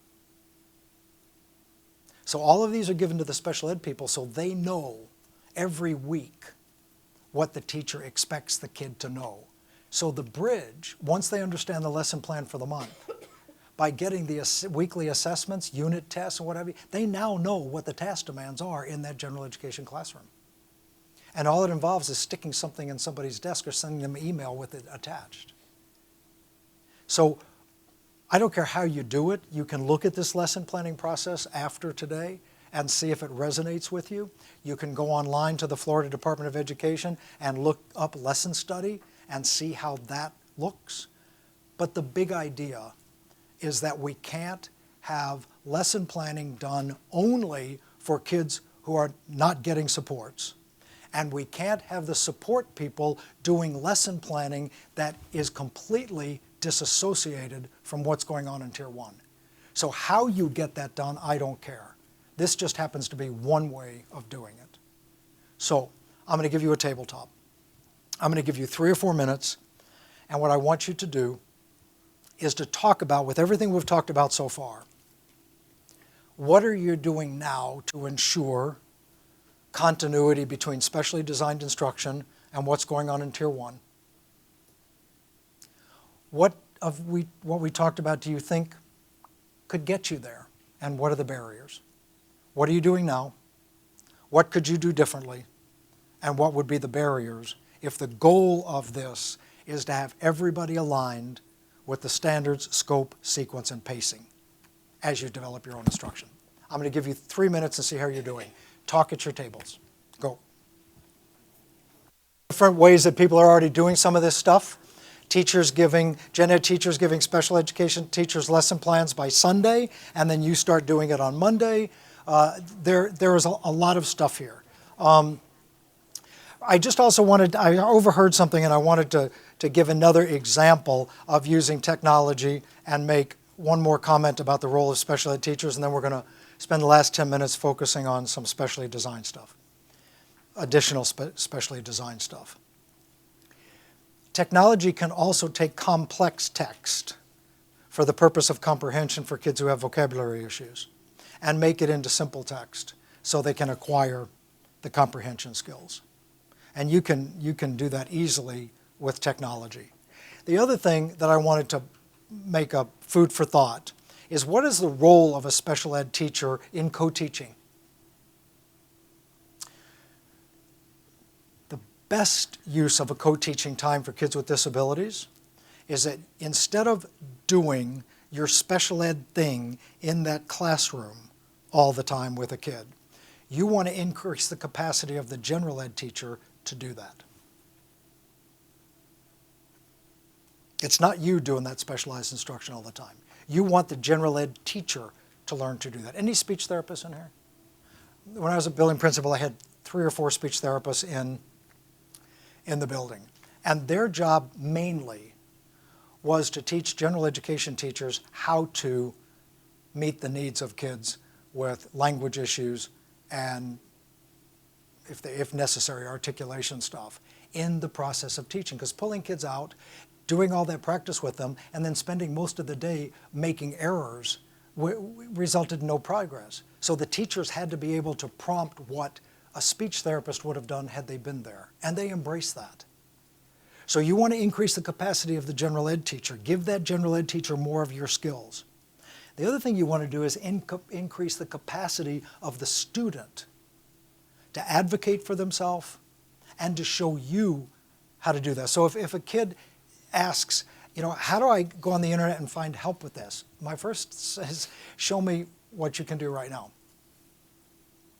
So all of these are given to the special ed people so they know every week what the teacher expects the kid to know. So the bridge, once they understand the lesson plan for the month, by getting the weekly assessments, unit tests, and whatever, they now know what the task demands are in that general education classroom. And all it involves is sticking something in somebody's desk or sending them an email with it attached. So I don't care how you do it, you can look at this lesson planning process after today and see if it resonates with you. You can go online to the Florida Department of Education and look up lesson study and see how that looks. But the big idea is that we can't have lesson planning done only for kids who are not getting supports. And we can't have the support people doing lesson planning that is completely disassociated from what's going on in Tier 1. So how you get that done, I don't care. This just happens to be one way of doing it. So I'm going to give you a tabletop. I'm going to give you 3 or 4 minutes, and what I want you to do is to talk about, with everything we've talked about so far, what are you doing now to ensure continuity between specially designed instruction and what's going on in Tier 1? What we talked about do you think could get you there, and what are the barriers? What are you doing now? What could you do differently? And what would be the barriers if the goal of this is to have everybody aligned with the standards, scope, sequence, and pacing as you develop your own instruction? I'm going to give you 3 minutes and see how you're doing. Talk at your tables. Go. Different ways that people are already doing some of this stuff. Teachers giving, gen ed teachers giving special education teachers lesson plans by Sunday, and then you start doing it on Monday. There is a lot of stuff here. I just also wanted, I overheard something and I wanted to give another example of using technology and make one more comment about the role of special ed teachers, and then we're going to spend the last 10 minutes focusing on some specially designed stuff, additional specially designed stuff. Technology can also take complex text for the purpose of comprehension for kids who have vocabulary issues and make it into simple text so they can acquire the comprehension skills. And you can do that easily with technology. The other thing that I wanted to make a food for thought is, what is the role of a special ed teacher in co-teaching? The best use of a co-teaching time for kids with disabilities is that instead of doing your special ed thing in that classroom all the time with a kid, You want to increase the capacity of the general ed teacher to do that. It's not you doing that specialized instruction all the time. You want the general ed teacher to learn to do that. Any speech therapists in here? When I was a building principal, I had 3 or 4 speech therapists in the building. And their job mainly was to teach general education teachers how to meet the needs of kids with language issues and, if necessary, articulation stuff in the process of teaching. Because pulling kids out, doing all that practice with them, and then spending most of the day making errors resulted in no progress. So the teachers had to be able to prompt what a speech therapist would have done had they been there, and they embraced that. So you want to increase the capacity of the general ed teacher. Give that general ed teacher more of your skills. The other thing you want to do is increase the capacity of the student to advocate for themselves and to show you how to do that. So if a kid asks, how do I go on the internet and find help with this? My first says, show me what you can do right now.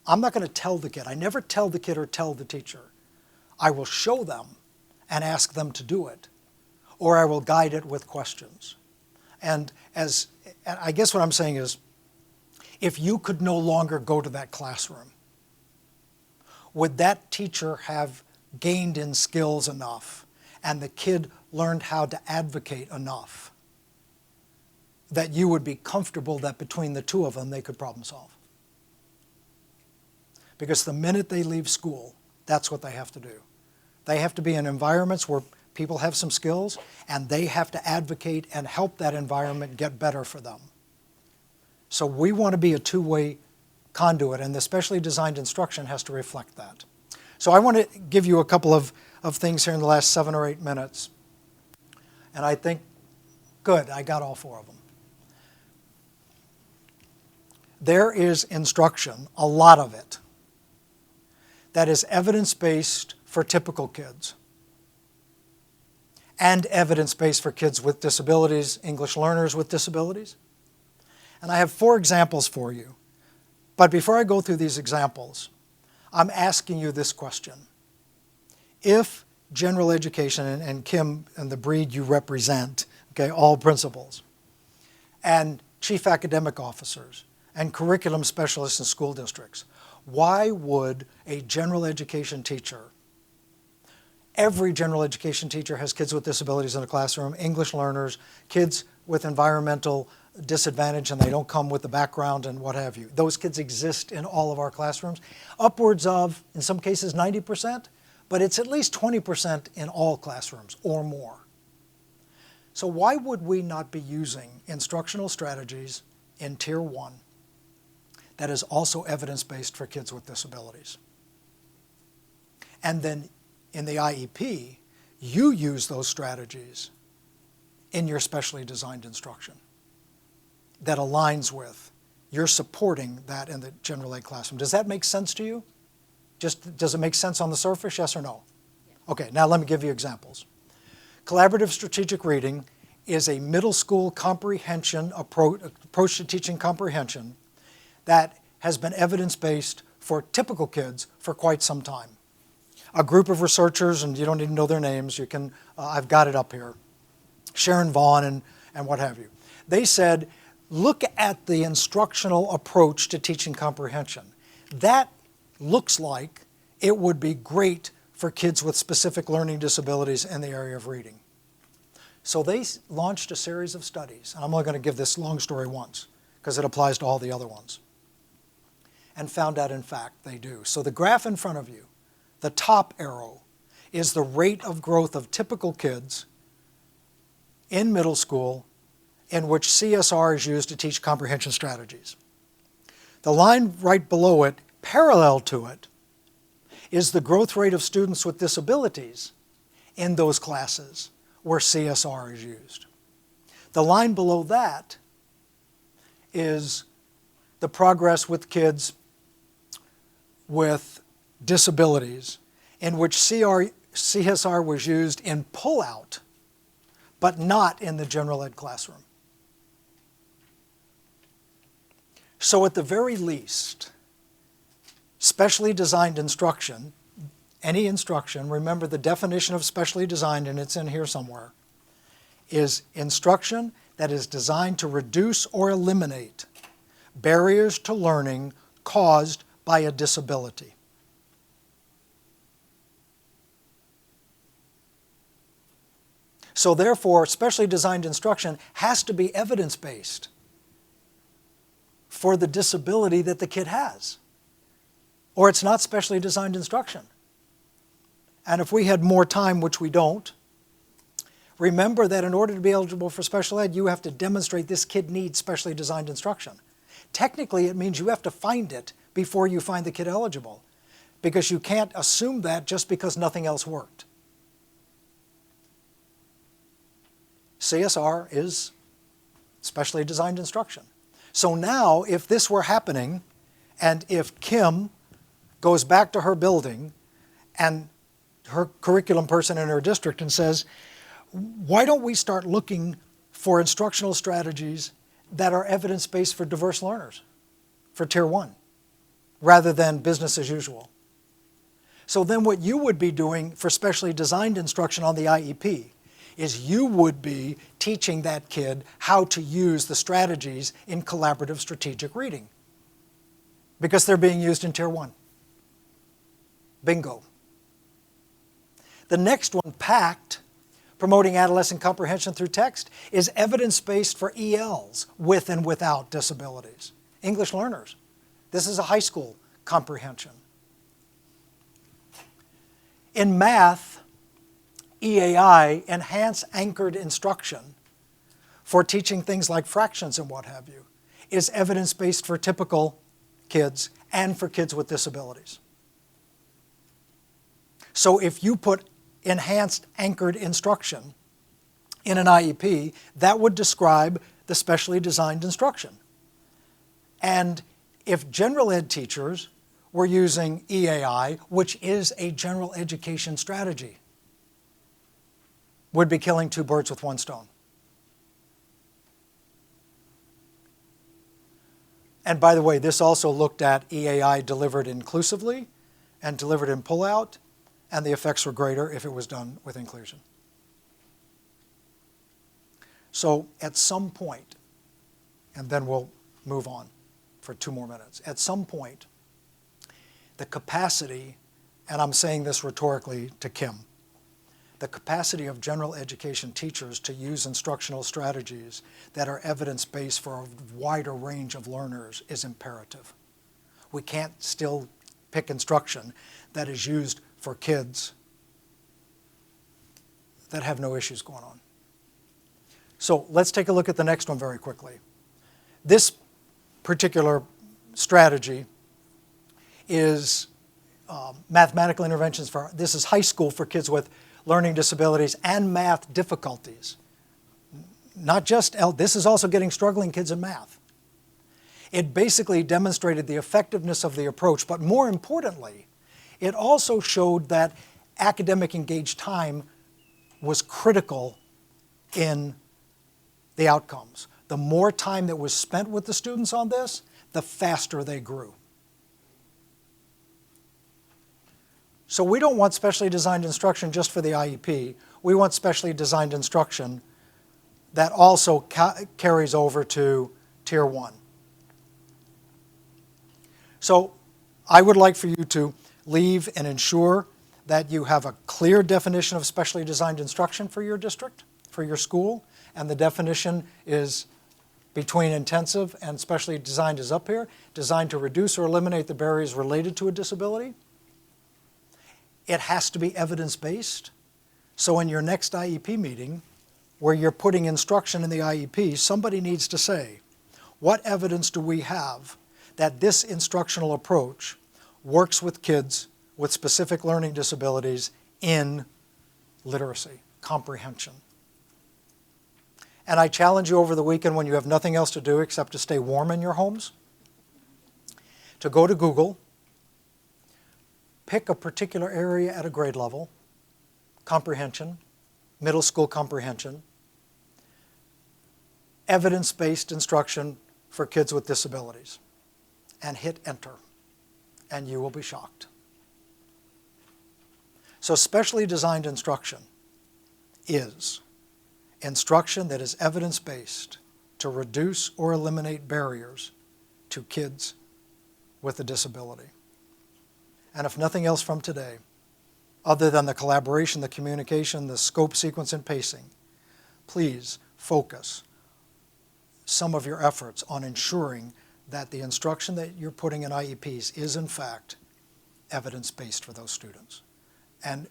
I'm not going to tell the kid. I never tell the kid or tell the teacher. I will show them and ask them to do it, or I will guide it with questions. And I guess what I'm saying is, if you could no longer go to that classroom, would that teacher have gained in skills enough and the kid learned how to advocate enough that you would be comfortable that between the two of them they could problem solve? Because the minute they leave school, that's what they have to do. They have to be in environments where people have some skills, and they have to advocate and help that environment get better for them. So we want to be a two-way conduit, and the specially designed instruction has to reflect that. So I want to give you a couple of things here in the last 7 or 8 minutes. And I think, good, I got all 4 of them. There is instruction, a lot of it, that is evidence-based for typical kids and evidence-based for kids with disabilities, English learners with disabilities. And I have 4 examples for you. But before I go through these examples, I'm asking you this question. If general education, and Kim and the breed you represent, okay, all principals, and chief academic officers, and curriculum specialists in school districts, why would a general education teacher, every general education teacher has kids with disabilities in the classroom, English learners, kids with environmental disadvantage, and they don't come with the background and what have you. Those kids exist in all of our classrooms. Upwards of, in some cases, 90%, but it's at least 20% in all classrooms or more. So why would we not be using instructional strategies in Tier 1 that is also evidence-based for kids with disabilities? And then in the IEP, you use those strategies in your specially designed instruction that aligns with, you're supporting that in the general ed classroom. Does that make sense to you? Does it make sense on the surface, yes or no? Yes. Okay, now let me give you examples. Collaborative strategic reading is a middle school comprehension approach to teaching comprehension that has been evidence-based for typical kids for quite some time. A group of researchers, and you don't even know their names, you can, I've got it up here, Sharon Vaughn and what have you. They said, look at the instructional approach to teaching comprehension. That looks like it would be great for kids with specific learning disabilities in the area of reading. So they launched a series of studies. I'm only going to give this long story once because it applies to all the other ones. And found out, in fact, they do. So the graph in front of you, the top arrow, is the rate of growth of typical kids in middle school in which CSR is used to teach comprehension strategies. The line right below it, parallel to it, is the growth rate of students with disabilities in those classes where CSR is used. The line below that is the progress with kids with disabilities in which CSR was used in pull-out, but not in the general ed classroom. So at the very least, specially designed instruction, any instruction, remember the definition of specially designed, and it's in here somewhere, is instruction that is designed to reduce or eliminate barriers to learning caused by a disability. So therefore, specially designed instruction has to be evidence-based for the disability that the kid has, or it's not specially designed instruction. And if we had more time, which we don't, remember that in order to be eligible for special ed, you have to demonstrate this kid needs specially designed instruction. Technically, it means you have to find it before you find the kid eligible, because you can't assume that just because nothing else worked. CSR is specially designed instruction. So now, if this were happening, and if Kim goes back to her building and her curriculum person in her district and says, why don't we start looking for instructional strategies that are evidence-based for diverse learners, for Tier 1, rather than business as usual? So then what you would be doing for specially designed instruction on the IEP is you would be teaching that kid how to use the strategies in collaborative strategic reading, because they're being used in Tier 1. Bingo. The next one, PACT, promoting adolescent comprehension through text, is evidence-based for ELs with and without disabilities, English learners. This is a high school comprehension. In math, EAI, enhanced anchored instruction for teaching things like fractions and what have you, is evidence-based for typical kids and for kids with disabilities. So if you put enhanced anchored instruction in an IEP, that would describe the specially designed instruction. And if general ed teachers were using EAI, which is a general education strategy, would be killing two birds with one stone. And by the way, this also looked at EAI delivered inclusively and delivered in pullout, and the effects were greater if it was done with inclusion. So at some point, and then we'll move on for 2 more minutes, at some point, the capacity, and I'm saying this rhetorically to Kim, the capacity of general education teachers to use instructional strategies that are evidence-based for a wider range of learners is imperative. We can't still pick instruction that is used for kids that have no issues going on. So let's take a look at the next one very quickly. This particular strategy is mathematical interventions for, this is high school for kids with learning disabilities and math difficulties. Not just, this is also getting struggling kids in math. It basically demonstrated the effectiveness of the approach, but more importantly, it also showed that academic engaged time was critical in the outcomes. The more time that was spent with the students on this, the faster they grew. So we don't want specially designed instruction just for the IEP. We want specially designed instruction that also carries over to Tier 1. So I would like for you to leave and ensure that you have a clear definition of specially designed instruction for your district, for your school, and the definition is between intensive and specially designed is up here, designed to reduce or eliminate the barriers related to a disability. It has to be evidence-based. So in your next IEP meeting, where you're putting instruction in the IEP, somebody needs to say, what evidence do we have that this instructional approach works with kids with specific learning disabilities in literacy, comprehension? And I challenge you over the weekend when you have nothing else to do except to stay warm in your homes, to go to Google, pick a particular area at a grade level, comprehension, middle school comprehension, evidence-based instruction for kids with disabilities, and hit enter. and you will be shocked. So specially designed instruction is instruction that is evidence-based to reduce or eliminate barriers to kids with a disability. And if nothing else from today, other than the collaboration, the communication, the scope, sequence, and pacing, please focus some of your efforts on ensuring that the instruction that you're putting in IEPs is in fact evidence-based for those students. And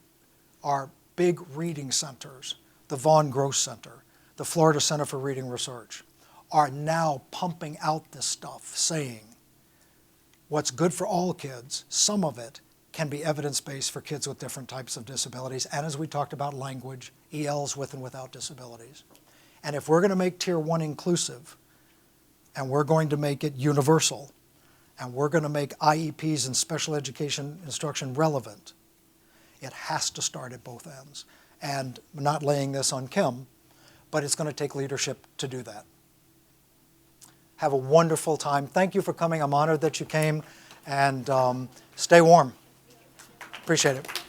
our big reading centers, the Von Gross Center, the Florida Center for Reading Research, are now pumping out this stuff, saying what's good for all kids, some of it can be evidence-based for kids with different types of disabilities, and as we talked about language, ELs with and without disabilities. And if we're going to make Tier 1 inclusive, and we're going to make it universal, and we're going to make IEPs and special education instruction relevant, it has to start at both ends. And I'm not laying this on Kim, but it's going to take leadership to do that. Have a wonderful time. Thank you for coming. I'm honored that you came, and stay warm. Appreciate it.